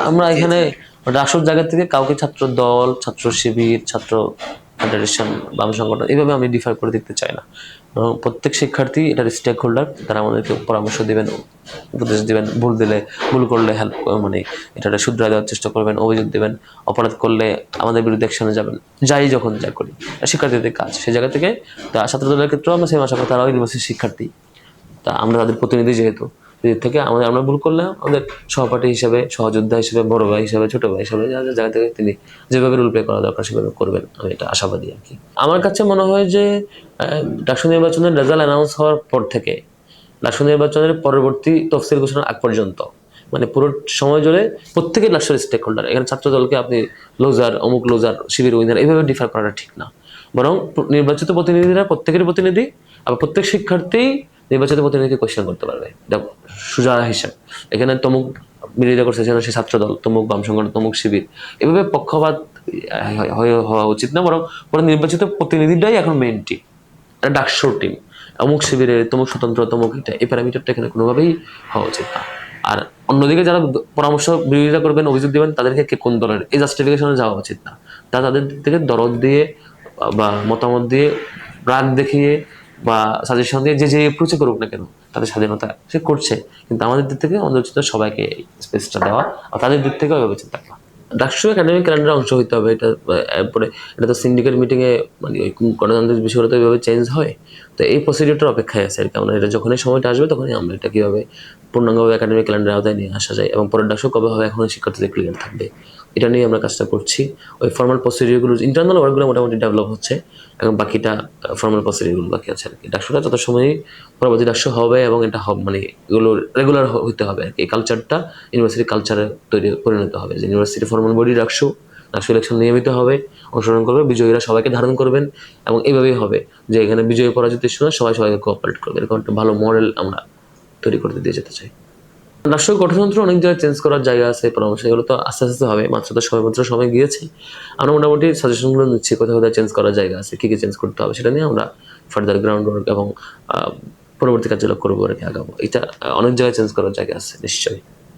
আমরা এখানে রাষ্ট্র জায়গা থেকে কাউকে ছাত্র দল, ছাত্র শিবির, ছাত্র ফেডারেশন, বাম সংগঠন এইভাবে আমি ডিফার করে দেখতে চাই না। প্রত্যেক শিক্ষার্থী এটার স্টেক হোল্ডার, তারা আমাদেরকে পরামর্শ দিবেন, উপদেশ দিবেন, ভুল করলে হেল্প মানে এটা শুধরে দেওয়ার চেষ্টা করবেন, অভিযোগ দিবেন, অপরাধ করলে আমাদের বিরুদ্ধে অ্যাকশনে যাবেন। যখন যা করি শিক্ষার্থীদের কাজ, সেই জায়গা থেকে তা ছাত্র দলের ক্ষেত্রেও আমরা সেম আশা করি, তারাও ইউনিভার্সিটির শিক্ষার্থী, তা আমরা তাদের প্রতিনিধি যেহেতু এদের থেকে আমরা ভুল করলে আমাদের সহপাঠী হিসেবে, সহযোদ্ধা হিসেবে, বড় ভাই হিসেবে, ছোট ভাই হিসেবে যাদের জায়গা থেকে তিনি যেভাবে রোল প্লে করা দরকার সেভাবে করবেন, আমি এটা আশাবাদী আর কি। আমার কাছে মনে হয় যে ডাকসু নির্বাচনের রেজাল্ট অ্যানাউন্স হওয়ার পর থেকে ডাকসু নির্বাচনের পরবর্তী তফসিল ঘোষণার আগ পর্যন্ত মানে পুরো সময় জুড়ে প্রত্যেকের ডাকসুর স্টেক হোল্ডার। এখানে ছাত্র দলকে আপনি লোজার, অমুক লোজার, শিবির উইনার এইভাবে ডিফার করাটা ঠিক না, বরং নির্বাচিত প্রতিনিধিরা প্রত্যেকের প্রতিনিধি, আবার প্রত্যেক শিক্ষার্থী নির্বাচিত প্রতিনিধিকে কোয়েশ্চেন করতে পারবে। এটা সোজা হিসাব। এখানে তমুক বিরোধিতা করছে সেখানে সে ছাত্র দল, তমুক বাম সংগঠন, তমুক শিবির, এভাবে পক্ষপাত হওয়া উচিত না, বরং পুরো নির্বাচিত প্রতিনিধিটাই এখন মেইন টিম, একটা ডাকসুর টিম। অমুক শিবিরের, তমুক স্বতন্ত্র, তমুক এটা, এই প্যারামিটারটা এখানে কোনোভাবেই হওয়া উচিত না। আর অন্যদিকে যারা পরামর্শ বিরোধিতা করবেন, অভিযোগ দিবেন, তাদেরকে কে কোন দলের এই জাস্টিফিকেশনে যাওয়া উচিত না। তাদের থেকে দরদ দিয়ে বা মতামত দিয়ে, রাগ দেখিয়ে বা সাজেশন দিয়ে যে অ্যাপ্রোচে করুক না কেন, তাদের স্বাধীনতা সে করছে, কিন্তু আমাদের দিক থেকে আমাদের উচিত সবাইকে স্পেসটা দেওয়া, আর তাদের দিক থেকেও ওইভাবে চিন্তা করা। ডাকসু একাডেমিক ক্যালেন্ডারে অংশ হইতে হবে। এটা এরপরে এটা তো সিন্ডিকেট মিটিংয়ে মানে ওই গণতান্ত্রিক বিষয়গুলো তো এইভাবে চেঞ্জ হয়। তো এই প্রসিডিউরটার অপেক্ষায় আছে আর কি। আমরা এটা যখনই সময়টা আসবে তখনই আমরা এটা কীভাবে পূর্ণাঙ্গভাবে একাডেমিক ক্যালেন্ডারের আওতায় নিয়ে আসা যায়, এবং পরের ডাকসু কবে হবে এখন শিক্ষার্থীদের ক্লিয়ার থাকবে, এটা নিয়ে আমরা কাজটা করছি। ওই ফর্মাল প্রসিডিউরগুলো, ইন্টারনাল ওয়ার্কগুলো মোটামুটি ডেভেলপ হচ্ছে, এবং বাকিটা ফর্মাল প্রসিডিউরগুলো বাকি আছে আর কি। ডাকসুটা যত সময়ই পরবর্তী ডাকসু হবে, এবং এটা মানে এগুলো রেগুলার হতে হবে আর কি। এই কালচারটা ইউনিভার্সিটি কালচারে পরিণত হবে, যে university formal body DUCSU election নিয়মিত হবে, অংশগ্রহণ করবে, বিজয়ীরা সবাইকে ধারণ করবেন, এবং এইভাবেই হবে যে এখানে বিজয়ী পরাজিত ইস্যু না, সবাই সবাইকে কোঅপারেট করবে, এরকম একটা ভালো মডেল আমরা তৈরি করতে দিয়ে যেতে চাই। রাষ্ট্রীয় গঠনতন্ত্র অনেক জায়গায় চেঞ্জ করার জায়গা আছে, পরামর্শ এগুলো তো আস্তে আস্তে হবে, মাত্র তো সময় গিয়েছে। আমরা মোটামুটি সাজেশনগুলো নিচ্ছি, কোথাও কোথাও চেঞ্জ করার জায়গা আছে, কী চেঞ্জ করতে হবে সেটা নিয়ে আমরা ফার্দার গ্রাউন্ড ওয়ার্ক এবং পরবর্তী কার্যকলাপ করবো আর কি, আগাবো। এটা অনেক জায়গায় চেঞ্জ করার জায়গা আছে নিশ্চয়ই।